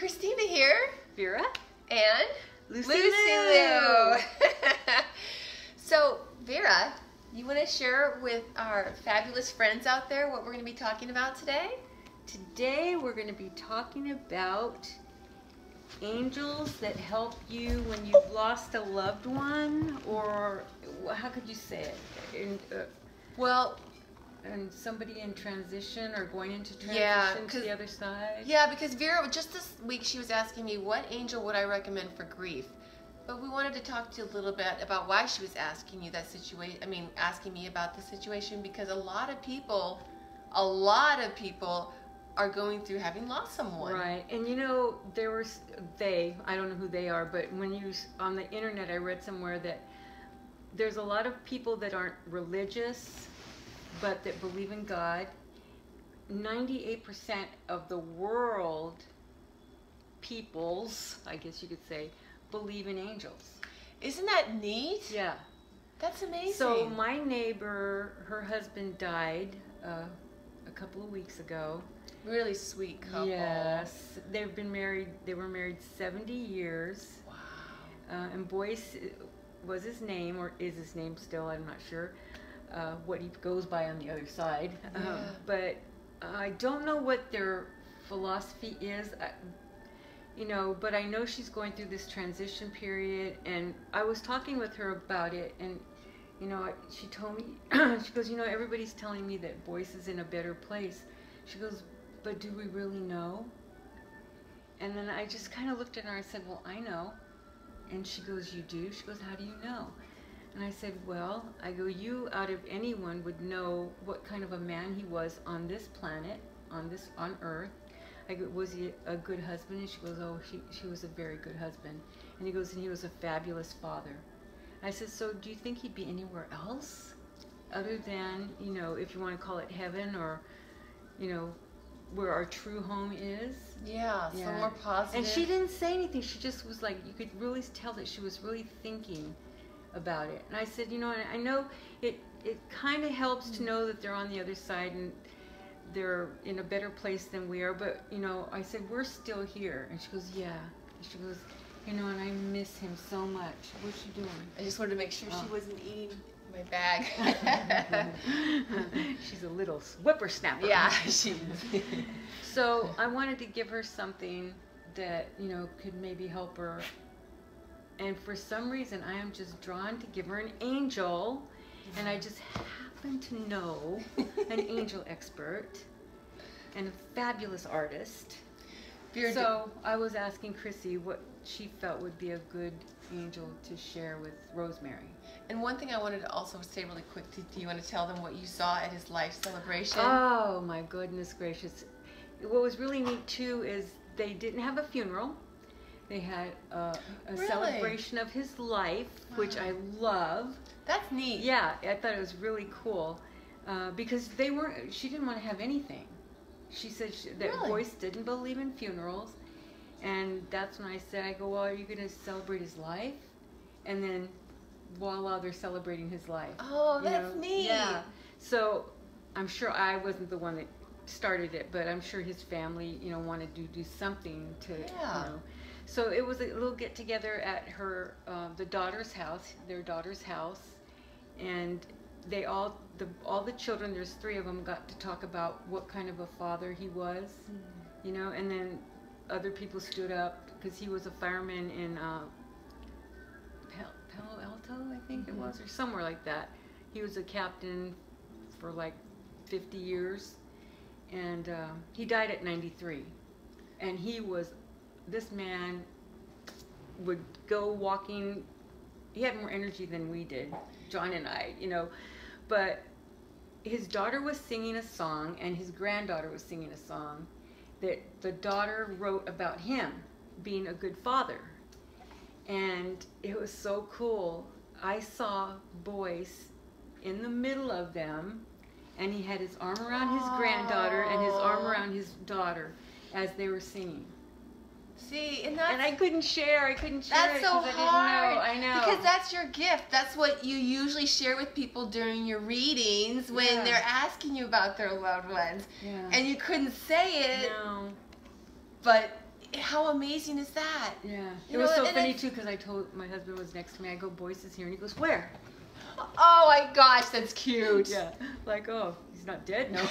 Christina here. Vera. And Lucy Lou. So, Vera, you want to share with our fabulous friends out there what we're going to be talking about today? Today we're going to be talking about angels that help you when you've lost a loved one, or how could you say it? And somebody in transition or going into transition to the other side. Yeah, because Vera, just this week she was asking me what angel would I recommend for grief. But we wanted to talk to you a little bit about why she was asking you that situation. I mean, asking me about the situation, because a lot of people are going through having lost someone. Right. And you know, I don't know who they are, but on the internet I read somewhere that there's a lot of people that aren't religious but that believe in God. 98% of the world peoples, I guess you could say, believe in angels. Isn't that neat? Yeah. That's amazing. So my neighbor, her husband died a couple of weeks ago. Really sweet couple. Yes. They were married 70 years. Wow. And Boyce was his name, or is his name still, I'm not sure what he goes by on the other side. Yeah. But I don't know what their philosophy is. But I know she's going through this transition period, and I was talking with her about it, and she told me, she goes, everybody's telling me that Boyce is in a better place. She goes, but do we really know? And then I just kind of looked at her and I said, well, I know. And she goes, you do? She goes, how do you know? And I said, well, you out of anyone would know what kind of a man he was on this planet, on Earth. I go, was he a good husband? And she goes, oh, she was a very good husband. And he goes, and he was a fabulous father. I said, so do you think he'd be anywhere else other than, if you want to call it heaven, or, where our true home is? Yeah, somewhere positive. And she didn't say anything. She just was like, you could really tell that she was really thinking about it. And I said, I know it kind of helps to know that they're on the other side and they're in a better place than we are, but I said, we're still here. And she goes, yeah. And she goes, and I miss him so much. What's she doing? I just wanted to make sure she wasn't eating my bag. She's a little whippersnapper. Yeah, she is. So I wanted to give her something that could maybe help her. And for some reason, I am just drawn to give her an angel, and I just happen to know an angel expert and a fabulous artist. So I was asking Chrissy what she felt would be a good angel to share with Rosemary. And one thing I wanted to also say really quick, do you want to tell them what you saw at his life celebration? Oh my goodness gracious. What was really neat too is they didn't have a funeral. They had a celebration of his life, which I love. That's neat. Yeah, I thought it was really cool because she didn't want to have anything. She said that Boyce didn't believe in funerals, and that's when I said, well, are you going to celebrate his life? And then, voila, they're celebrating his life. Oh, that's neat. Yeah. So I'm sure I wasn't the one that started it, but I'm sure his family, wanted to do something to, So it was a little get together at her, their daughter's house, and they all the children, there's 3 of them, got to talk about what kind of a father he was, and then other people stood up because he was a fireman in Palo Alto, I think it was, or somewhere like that. He was a captain for like 50 years, and he died at 93, and this man would go walking. He had more energy than we did, John and I, but his daughter was singing a song, and his granddaughter was singing a song that the daughter wrote about him being a good father, and it was so cool. I saw Boyce in the middle of them, and he had his arm around his granddaughter and his arm around his daughter as they were singing. See, and I couldn't share. That's so hard. I know. Because that's your gift. That's what you usually share with people during your readings when they're asking you about their loved ones. Yeah. And you couldn't say it. No. But how amazing is that? Yeah. You It was know, so and funny it's- too because I told my husband was next to me. I go, Boyce is here, and he goes, where? Oh my gosh, that's cute. Yeah. Like, oh, he's not dead, no.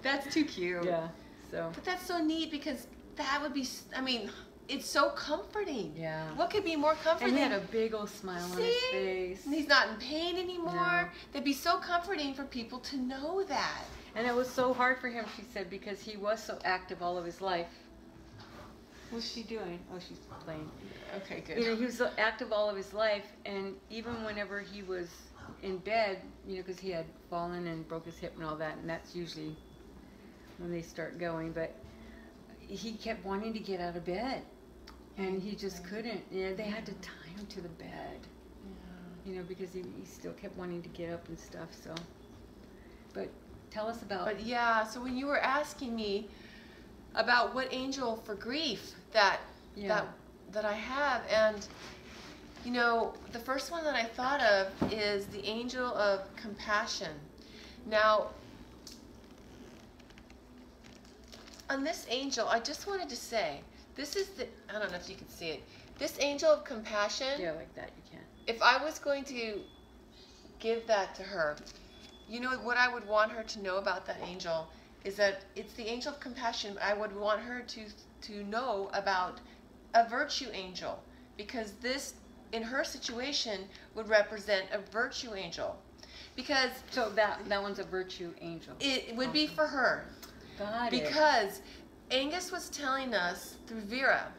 That's too cute. Yeah. So. But that's so neat because that would be, I mean, it's so comforting. Yeah. What could be more comforting? And he had a big old smile on his face. And he's not in pain anymore. No. That'd be so comforting for people to know that. And it was so hard for him, she said, because he was so active all of his life. What's she doing? Oh, she's playing. Okay, good. You know, he was so active all of his life, and even whenever he was in bed, you know, because he had fallen and broke his hip and all that, and that's usually when they start going, but he kept wanting to get out of bed, and he just couldn't. Yeah, they had to tie him to the bed, you know, because he still kept wanting to get up and stuff, so. But tell us about... But yeah, so when you were asking me about what angel for grief that I have, and you know, the first one that I thought of is the angel of compassion. Now, on this angel, I just wanted to say, this is the, I don't know if you can see it, this angel of compassion, Yeah, like that, you can. if I was going to give that to her, you know what I would want her to know about that angel is that it's the angel of compassion. I would want her to know about a virtue angel, because this, in her situation, would represent a virtue angel. Because So that one's a virtue angel. it would be for her. Got it. Because Angus was telling us through Vera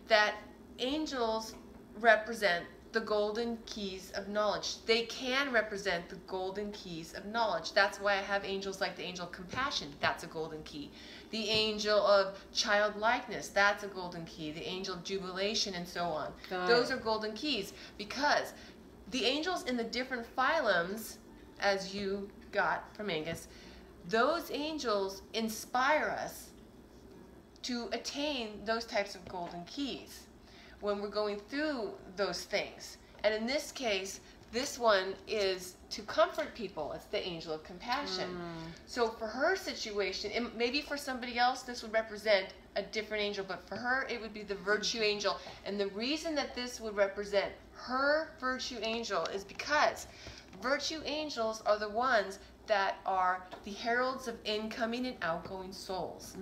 that angels represent the golden keys of knowledge. They can represent the golden keys of knowledge. That's why I have angels like the angel of compassion. That's a golden key. The angel of childlikeness. That's a golden key. The angel of jubilation and so on. Those are golden keys, because the angels in the different phylums, as you got from Angus, those angels inspire us to attain those types of golden keys when we're going through those things. And in this case, this one is to comfort people. It's the angel of compassion. So for her situation, and maybe for somebody else this would represent a different angel, but for her it would be the virtue angel. And the reason that this would represent her virtue angel is because virtue angels are the ones that are the heralds of incoming and outgoing souls.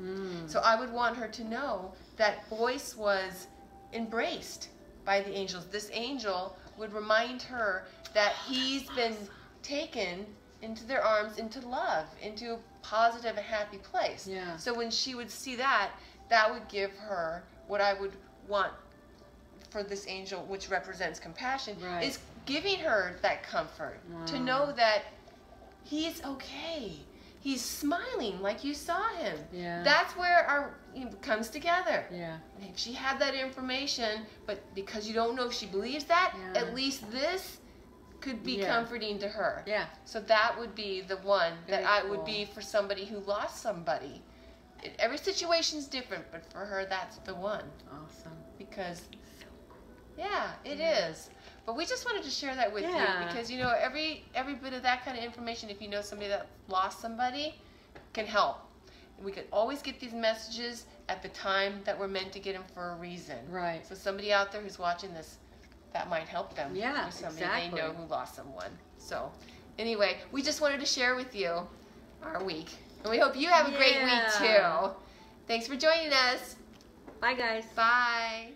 So I would want her to know that Boyce was embraced by the angels. This angel would remind her that he's been taken into their arms, into love, into a positive and happy place. Yeah. So when she would see that, that would give her what I would want for this angel, which represents compassion, is giving her that comfort to know that he's okay. He's smiling like you saw him. Yeah. That's where our comes together. Yeah. And if she had that information, but because you don't know if she believes that, at least this could be comforting to her. Yeah. So that would be the one that Very would cool. be for somebody who lost somebody. Every situation's different, but for her, that's the one. Awesome. Because, yeah, it is. But we just wanted to share that with you because, you know, every bit of that kind of information, if you know somebody that lost somebody, can help. We could always get these messages at the time that we're meant to get them for a reason. Right. So somebody out there who's watching this, that might help them. Yeah, with somebody exactly. they know who lost someone. So, anyway, we just wanted to share with you our week. And we hope you have a great week, too. Thanks for joining us. Bye, guys. Bye.